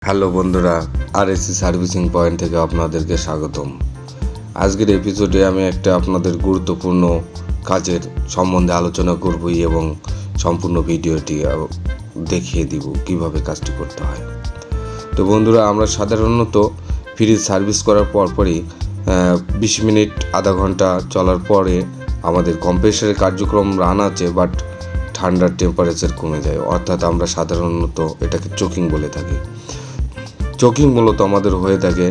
Hello বন্ধুরা, RSC servicing point থেকে আপনাদেরকে স্বাগতম। আজকের এপিসোডে আমি একটা আপনাদের গুরুত্বপূর্ণ কাজের সম্বন্ধে আলোচনা করবই এবং সম্পূর্ণ ভিডিওটি দেখিয়ে দিব কিভাবে কাজটি করতে হয়। তো বন্ধুরা, আমরা সাধারণত ফ্রিজ সার্ভিস করার পরপরই 20 মিনিট আধা ঘন্টা চলার পরে আমাদের কম্প্রেসারের কার্যক্রম রান আছে, বাট ঠান্ডার টেম্পারেচার কমে যায়, অর্থাৎ আমরা সাধারণত এটাকে চোকিং বলে থাকি। চোকিং মূলত আমাদের হয়ে থাকে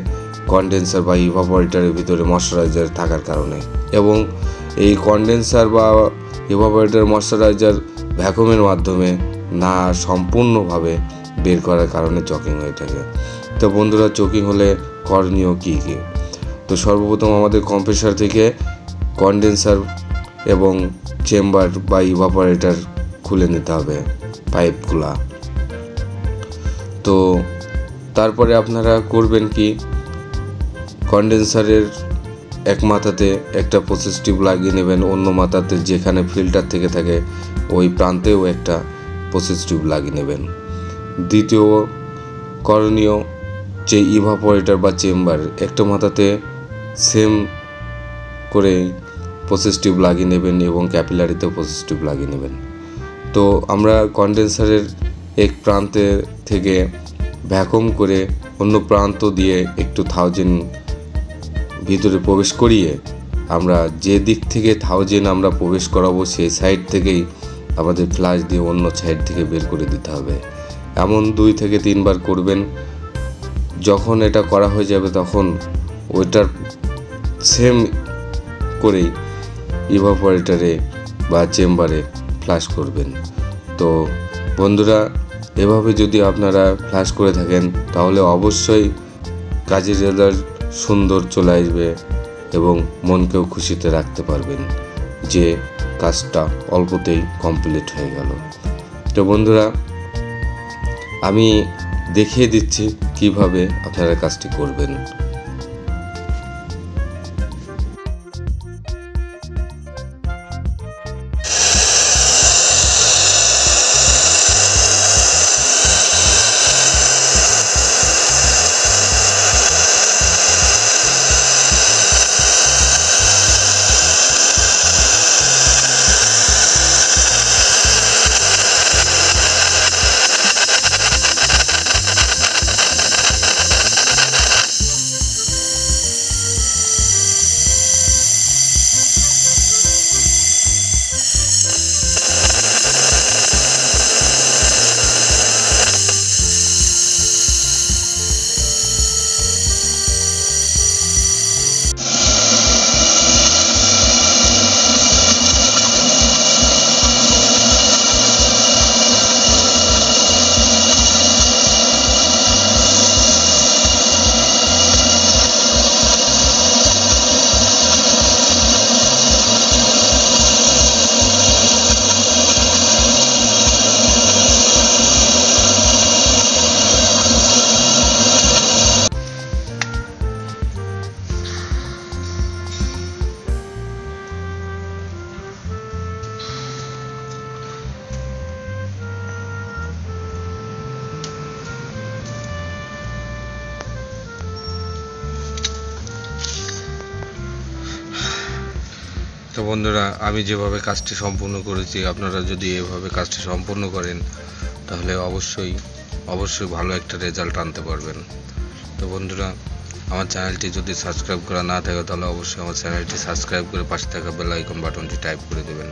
কনডেন্সার বা ইভাপোরেটরের ভিতরে ময়শ্চারাইজার থাকার কারণে, এবং এই কনডেন্সার বা ইভাপোরেটর ময়শ্চারাইজার ভ্যাকুমের মাধ্যমে না সম্পূর্ণভাবে বের করার কারণে চোকিং হয়ে থাকে। তো বন্ধুরা, চোকিং হলে করণীয় কী কী? তো সর্বপ্রথম আমাদের কম্প্রেসার থেকে কনডেন্সার এবং চেম্বার বা ইভাপোরেটর খুলে নিতে হবে, পাইপগুলা। তো তারপরে আপনারা করবেন কি, কনডেন্সারের এক মাথাতে একটা প্রসেস টিউব লাগিয়ে নেবেন, অন্য মাথাতে যেখানে ফিল্টার থেকে থাকে ওই প্রান্তেও একটা প্রসেস টিউব লাগিয়ে নেবেন। দ্বিতীয় করণীয়, যে ইভাপোরেটর বা চেম্বার একটা মাথাতে সেম করে প্রসেস টিউব লাগিয়ে নেবেন এবং ক্যাপিলারিতেও প্রসেস টিউব লাগিয়ে নেবেন। তো আমরা কনডেন্সারের এক প্রান্তে থেকে ভ্যাকুম করে অন্য প্রান্ত দিয়ে একটু 1000 ভিতরে প্রবেশ করিয়ে আমরা যে দিক থেকে 1000 আমরা প্রবেশ করাবো সেই সাইড থেকেই আমাদের ফ্লাশ দিয়ে অন্য সাইড থেকে বের করে দিতে হবে। এমন 2 থেকে 3 বার করবেন। যখন এটা করা হয়ে যাবে তখন ওইটার সেম করেই ইভাপোরেটরে বা চেম্বারে ফ্লাশ করবেন। তো বন্ধুরা, এভাবে যদি আপনারা ফ্লাশ করে থাকেন তাহলে অবশ্যই কাজের রেজাল্ট সুন্দর চলে আসবে এবং মনকেও খুশিতে রাখতে পারবেন যে কাজটা অল্পতেই কমপ্লিট হয়ে গেল। তো বন্ধুরা, আমি দেখিয়ে দিচ্ছি কিভাবে আপনারা কাজটি করবেন। তো বন্ধুরা, আমি যেভাবে কাজটি সম্পূর্ণ করেছি, আপনারা যদি এভাবে কাজটি সম্পূর্ণ করেন তাহলে অবশ্যই ভালো একটা রেজাল্ট আনতে পারবেন। তো বন্ধুরা, আমার চ্যানেলটি যদি সাবস্ক্রাইব করা না থাকে তাহলে অবশ্যই আমার চ্যানেলটি সাবস্ক্রাইব করে পাশে থাকা বেল আইকন বাটনটি টাইপ করে দেবেন।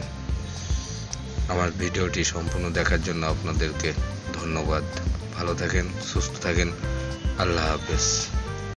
আমার ভিডিওটি সম্পূর্ণ দেখার জন্য আপনাদেরকে ধন্যবাদ। ভালো থাকেন, সুস্থ থাকেন। আল্লাহ হাফেজ।